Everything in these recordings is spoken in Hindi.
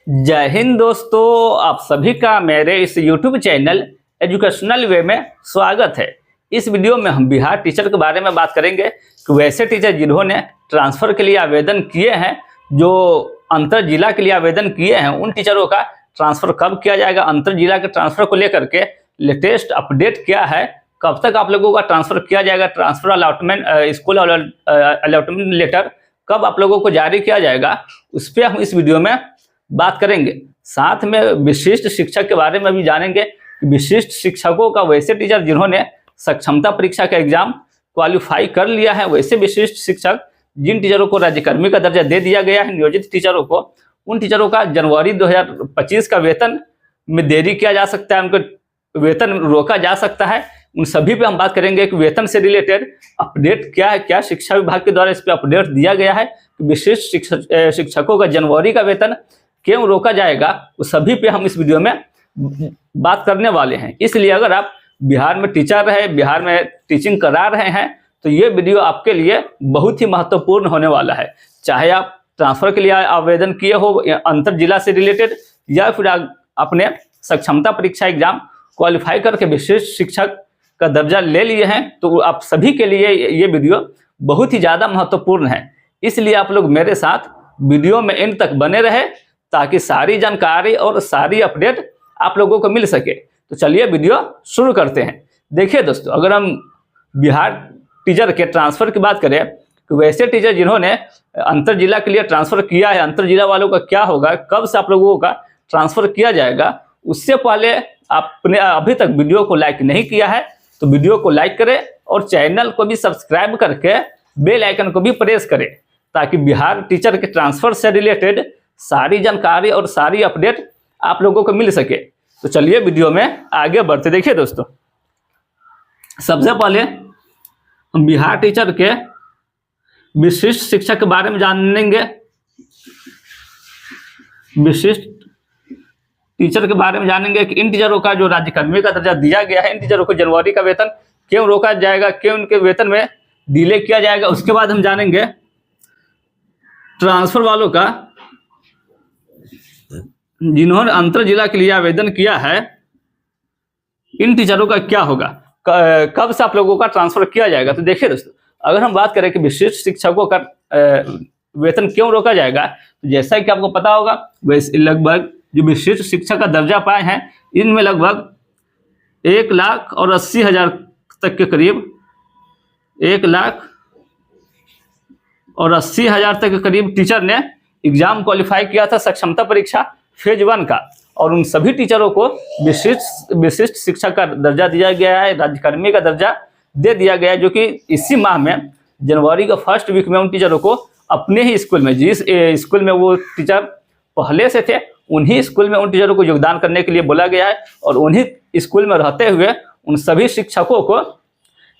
जय हिंद दोस्तों, आप सभी का मेरे इस YouTube चैनल एजुकेशनल वे में स्वागत है। इस वीडियो में हम बिहार टीचर के बारे में बात करेंगे कि वैसे टीचर जिन्होंने ट्रांसफ़र के लिए आवेदन किए हैं, जो अंतर जिला के लिए आवेदन किए हैं, उन टीचरों का ट्रांसफ़र कब किया जाएगा, अंतर जिला के ट्रांसफ़र को लेकर के लेटेस्ट अपडेट क्या है, कब तक आप लोगों का ट्रांसफ़र किया जाएगा, transfer allotment school allotment letter कब आप लोगों को जारी किया जाएगा, उस पर हम इस वीडियो में बात करेंगे। साथ में विशिष्ट शिक्षक के बारे में भी जानेंगे कि विशिष्ट शिक्षकों का वैसे टीचर जिन्होंने सक्षमता परीक्षा का एग्जाम क्वालिफाई कर लिया है, वैसे विशिष्ट शिक्षक जिन टीचरों को राज्यकर्मी का दर्जा दे दिया गया है, नियोजित टीचरों को, उन टीचरों का जनवरी 2025 का वेतन में देरी किया जा सकता है, उनको वेतन रोका जा सकता है। उन सभी पे हम बात करेंगे कि वेतन से रिलेटेड अपडेट क्या है, क्या शिक्षा विभाग के द्वारा इस पर अपडेट दिया गया है कि विशिष्ट शिक्षकों का जनवरी का वेतन क्यों रोका जाएगा, उस सभी पे हम इस वीडियो में बात करने वाले हैं। इसलिए अगर आप बिहार में टीचर रहे, बिहार में टीचिंग करा रहे हैं, तो ये वीडियो आपके लिए बहुत ही महत्वपूर्ण होने वाला है। चाहे आप ट्रांसफ़र के लिए आवेदन किए हो अंतर जिला से रिलेटेड, या फिर अपने सक्षमता परीक्षा एग्जाम क्वालिफाई करके विशिष्ट शिक्षक का दर्जा ले लिए हैं, तो आप सभी के लिए ये वीडियो बहुत ही ज़्यादा महत्वपूर्ण है। इसलिए आप लोग मेरे साथ वीडियो में एंड तक बने रहे ताकि सारी जानकारी और सारी अपडेट आप लोगों को मिल सके। तो चलिए वीडियो शुरू करते हैं। देखिए दोस्तों, अगर हम बिहार टीचर के ट्रांसफ़र की बात करें तो वैसे टीचर जिन्होंने अंतर जिला के लिए ट्रांसफ़र किया है, अंतर जिला वालों का क्या होगा, कब से आप लोगों का ट्रांसफ़र किया जाएगा, उससे पहले आपने अभी तक वीडियो को लाइक नहीं किया है तो वीडियो को लाइक करें और चैनल को भी सब्सक्राइब करके बेल आइकन को भी प्रेस करें, ताकि बिहार टीचर के ट्रांसफ़र से रिलेटेड सारी जानकारी और सारी अपडेट आप लोगों को मिल सके। तो चलिए वीडियो में आगे बढ़ते। देखिए दोस्तों, सबसे पहले हम बिहार टीचर के विशिष्ट शिक्षक के बारे में जानेंगे। विशिष्ट टीचर के बारे में जानेंगे कि इन टीचरों का जो राज्यकर्मी का दर्जा दिया गया है, इन टीचरों को जनवरी का वेतन क्यों रोका जाएगा, क्यों उनके वेतन में डिले किया जाएगा। उसके बाद हम जानेंगे ट्रांसफ़र वालों का, जिन्होंने अंतर जिला के लिए आवेदन किया है, इन टीचरों का क्या होगा, कब से आप लोगों का ट्रांसफ़र किया जाएगा। तो देखिए दोस्तों, अगर हम बात करें कि विशिष्ट शिक्षकों का वेतन क्यों रोका जाएगा, तो जैसा कि आपको पता होगा, वैसे लगभग जो विशिष्ट शिक्षक का दर्जा पाए हैं, इनमें लगभग 1,80,000 तक के करीब 1,80,000 तक के करीब टीचर ने एग्जाम क्वालिफाई किया था सक्षमता परीक्षा फेज 1 का, और उन सभी टीचरों को विशिष्ट शिक्षक का दर्जा दिया गया है, राज्यकर्मी का दर्जा दे दिया गया है, जो कि इसी माह में जनवरी का फर्स्ट वीक में उन टीचरों को अपने ही स्कूल में, जिस स्कूल में वो टीचर पहले से थे, उन्हीं स्कूल में उन टीचरों को योगदान करने के लिए बोला गया है, और उन्हीं स्कूल में रहते हुए उन सभी शिक्षकों को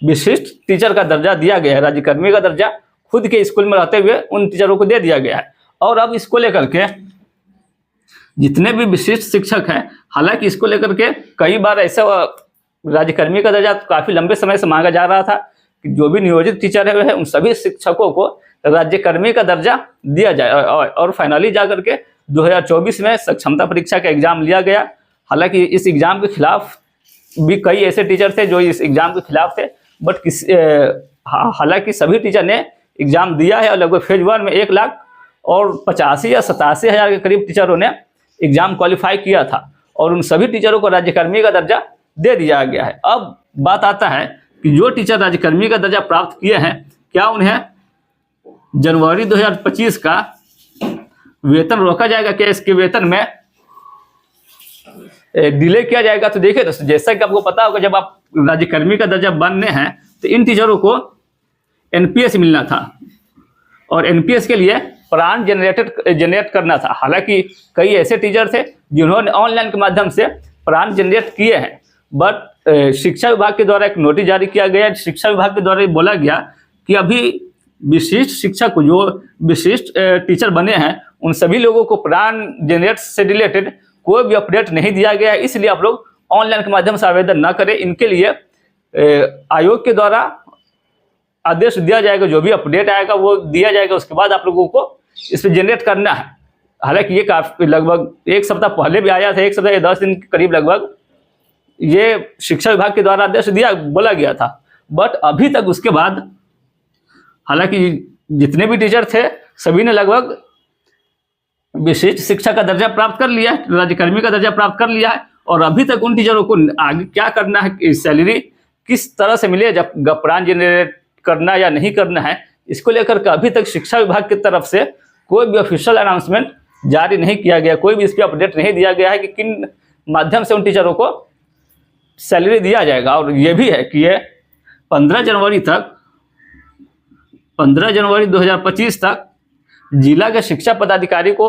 विशिष्ट टीचर का दर्जा दिया गया है। राज्यकर्मी का दर्जा खुद के स्कूल में रहते हुए उन टीचरों को दे दिया गया है। और अब इसको लेकर के जितने भी विशिष्ट शिक्षक हैं, हालांकि इसको लेकर के कई बार ऐसा राज्यकर्मी का दर्जा काफ़ी लंबे समय से मांगा जा रहा था कि जो भी नियोजित टीचर है उन सभी शिक्षकों को राज्यकर्मी का दर्जा दिया जाए, और फाइनली जा करके 2024 में सक्षमता परीक्षा का एग्ज़ाम लिया गया। हालांकि इस एग्ज़ाम के खिलाफ भी कई ऐसे टीचर थे जो इस एग्ज़ाम के खिलाफ थे, बट हालांकि सभी टीचर ने एग्ज़ाम दिया है, और लगभग फेज 1 में 1,85,000 या 87,000 के करीब टीचरों ने एग्जाम क्वालिफाई किया था, और उन सभी टीचरों को राज्यकर्मी का दर्जा दे दिया गया है। अब बात आता है कि जो टीचर राज्यकर्मी का दर्जा प्राप्त किए हैं, क्या उन्हें जनवरी 2025 का वेतन रोका जाएगा, क्या इसके वेतन में डिले किया जाएगा। तो देखिए दोस्तों, जैसा कि आपको पता होगा, जब आप राज्यकर्मी का दर्जा बनने हैं तो इन टीचरों को एनपीएस मिलना था, और एनपीएस के लिए प्राण जनरेट करना था। हालांकि कई ऐसे टीचर थे जिन्होंने ऑनलाइन के माध्यम से प्राण जनरेट किए हैं, बट शिक्षा विभाग के द्वारा एक नोटिस जारी किया गया। शिक्षा विभाग के द्वारा बोला गया कि अभी विशिष्ट शिक्षक जो विशिष्ट टीचर बने हैं, उन सभी लोगों को प्राण जनरेट से रिलेटेड कोई भी अपडेट नहीं दिया गया है, इसलिए आप लोग ऑनलाइन के माध्यम से आवेदन न करें। इनके लिए आयोग के द्वारा आदेश दिया जाएगा, जो भी अपडेट आएगा वो दिया जाएगा, उसके बाद आप लोगों को इस पर जनरेट करना है। हालांकि ये काफी लगभग एक सप्ताह पहले भी आया था, एक सप्ताह या 10 दिन के करीब लगभग ये शिक्षा विभाग के द्वारा आदेश बोला गया था। बट अभी तक उसके बाद हालांकि जितने भी टीचर थे सभी ने लगभग विशिष्ट शिक्षा का दर्जा प्राप्त कर लिया है, राज्यकर्मी का दर्जा प्राप्त कर लिया है, और अभी तक उन टीचरों को आगे क्या करना है, सैलरी किस तरह से मिले, जब गपरान जनरेट करना या नहीं करना है, इसको लेकर के अभी तक शिक्षा विभाग की तरफ से कोई भी ऑफिशियल अनाउंसमेंट जारी नहीं किया गया, कोई भी इस पर अपडेट नहीं दिया गया है कि किन माध्यम से उन टीचरों को सैलरी दिया जाएगा। और ये भी है कि ये 15 जनवरी 2025 तक जिला के शिक्षा पदाधिकारी को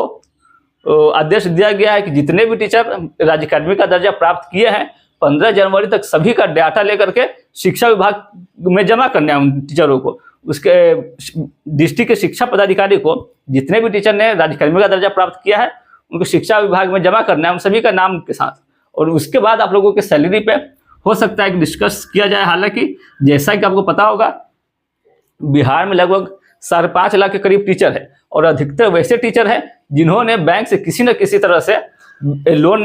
आदेश दिया गया है कि जितने भी टीचर राज्यकर्मी का दर्जा प्राप्त किए हैं 15 जनवरी तक सभी का डाटा लेकर के शिक्षा विभाग में जमा करना है। उन टीचरों को, उसके डिस्ट्रिक्ट के शिक्षा पदाधिकारी को जितने भी टीचर ने राज्यकर्मी का दर्जा प्राप्त किया है उनको शिक्षा विभाग में जमा करना है, उन सभी का नाम के साथ। और उसके बाद आप लोगों के सैलरी पे हो सकता है कि डिस्कस किया जाए। हालांकि जैसा कि आपको पता होगा बिहार में लगभग 5.5 लाख के करीब टीचर है, और अधिकतर वैसे टीचर हैं जिन्होंने बैंक से किसी न किसी तरह से लोन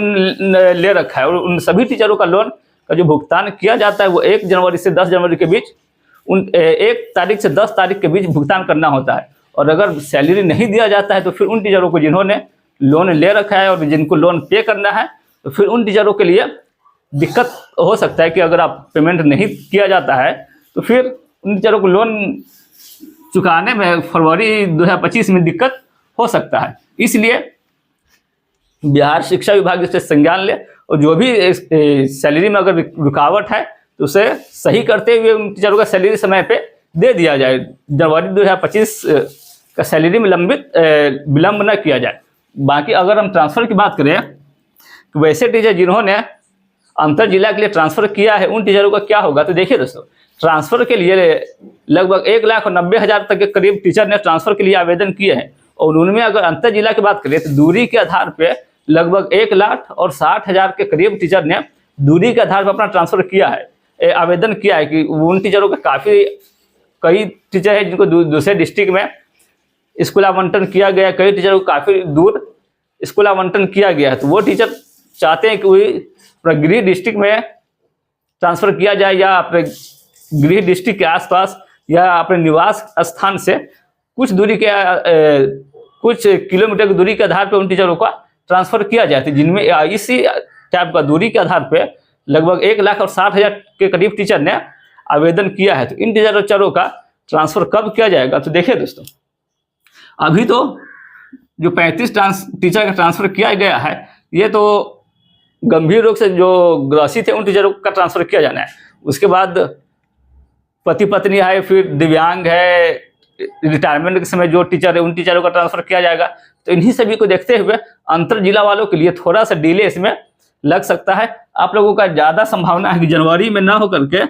ले रखा है, और उन सभी टीचरों का लोन का जो भुगतान किया जाता है वो 1 जनवरी से 10 जनवरी के बीच, 1 तारीख से 10 तारीख के बीच भुगतान करना होता है। और अगर सैलरी नहीं दिया जाता है तो फिर उन टीचरों को जिन्होंने लोन ले रखा है और जिनको लोन पे करना है, तो फिर उन टीचरों के लिए दिक्कत हो सकता है कि अगर आप पेमेंट नहीं किया जाता है तो फिर उन टीचरों को लोन चुकाने में फरवरी 2025 में दिक्कत हो सकता है। इसलिए बिहार शिक्षा विभाग इससे संज्ञान ले, और जो भी सैलरी में अगर रुकावट है तो उसे सही करते हुए उन टीचरों का सैलरी समय पे दे दिया जाए। जनवरी 2025 का सैलरी में विलंब न किया जाए। बाकी अगर हम ट्रांसफ़र की बात करें तो वैसे टीचर जिन्होंने अंतर जिला के लिए ट्रांसफ़र किया है उन टीचरों का क्या होगा, तो देखिए दोस्तों, ट्रांसफ़र के लिए लगभग 1,90,000 तक के करीब टीचर ने ट्रांसफ़र के लिए आवेदन किए हैं, और उनमें अगर अंतर जिला की बात करें तो दूरी के आधार पे लगभग 1,60,000 के करीब टीचर ने दूरी के आधार पर अपना ट्रांसफ़र किया है, आवेदन किया है। कि उन टीचरों का कई टीचर हैं जिनको दूसरे डिस्ट्रिक्ट में स्कूल आवंटन किया गया, कई टीचरों को काफ़ी दूर स्कूल आवंटन किया गया है, तो वो टीचर चाहते हैं कि वही अपने गृह डिस्ट्रिक्ट में ट्रांसफ़र किया जाए, या अपने गृह डिस्ट्रिक्ट के आसपास या अपने निवास स्थान से कुछ दूरी के कुछ किलोमीटर की दूरी के आधार पर उन टीचरों का ट्रांसफ़र किया जाए, तो जिनमें इसी टाइप का दूरी के आधार पर लगभग 1,60,000 के करीब टीचर ने आवेदन किया है। तो इन टीचरों का ट्रांसफ़र कब किया जाएगा, तो देखिए दोस्तों, अभी तो जो 35 टीचर का ट्रांसफ़र किया गया है, ये तो गंभीर रोग से जो ग्रसित है उन टीचरों का ट्रांसफ़र किया जाना है। उसके बाद पति पत्नी है, फिर दिव्यांग है, रिटायरमेंट के समय जो टीचर है उन टीचरों का ट्रांसफ़र किया जाएगा। तो इन्हीं सभी को देखते हुए अंतर जिला वालों के लिए थोड़ा सा डिले इसमें लग सकता है। आप लोगों का ज़्यादा संभावना है कि जनवरी में ना हो करके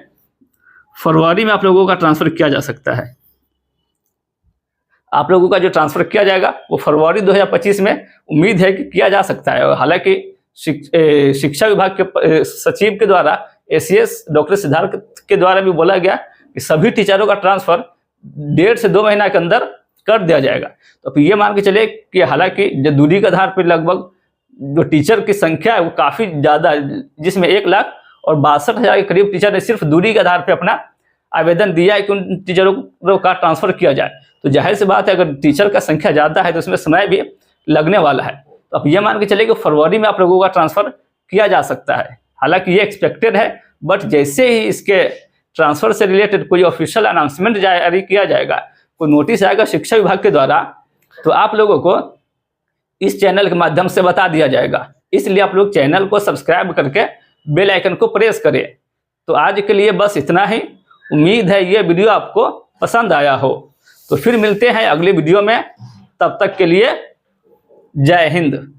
फरवरी में आप लोगों का ट्रांसफ़र किया जा सकता है। आप लोगों का जो ट्रांसफ़र किया जाएगा वो फरवरी 2025 में उम्मीद है कि किया जा सकता है। हालांकि शिक्षा विभाग के सचिव के द्वारा ACS डॉक्टर सिद्धार्थ के द्वारा भी बोला गया कि सभी टीचरों का ट्रांसफ़र 1.5 से 2 महीना के अंदर कर दिया जाएगा। तो फिर ये मान के चले कि हालांकि जो दूरी के आधार पर लगभग जो टीचर की संख्या है वो काफ़ी ज़्यादा, जिसमें 1,62,000 के करीब टीचर ने सिर्फ दूरी के आधार पर अपना आवेदन दिया है कि उन टीचरों का ट्रांसफ़र किया जाए। तो जाहिर सी बात है अगर टीचर का संख्या ज़्यादा है तो उसमें समय भी लगने वाला है। तो अब ये मान के चले कि फरवरी में आप लोगों का ट्रांसफ़र किया जा सकता है। हालांकि ये एक्सपेक्टेड है, बट जैसे ही इसके ट्रांसफ़र से रिलेटेड कोई ऑफिशियल अनाउंसमेंट जारी किया जाएगा, कोई नोटिस आएगा शिक्षा विभाग के द्वारा, तो आप लोगों को इस चैनल के माध्यम से बता दिया जाएगा। इसलिए आप लोग चैनल को सब्सक्राइब करके बेल आइकन को प्रेस करें। तो आज के लिए बस इतना ही। उम्मीद है ये वीडियो आपको पसंद आया हो। तो फिर मिलते हैं अगले वीडियो में, तब तक के लिए जय हिंद।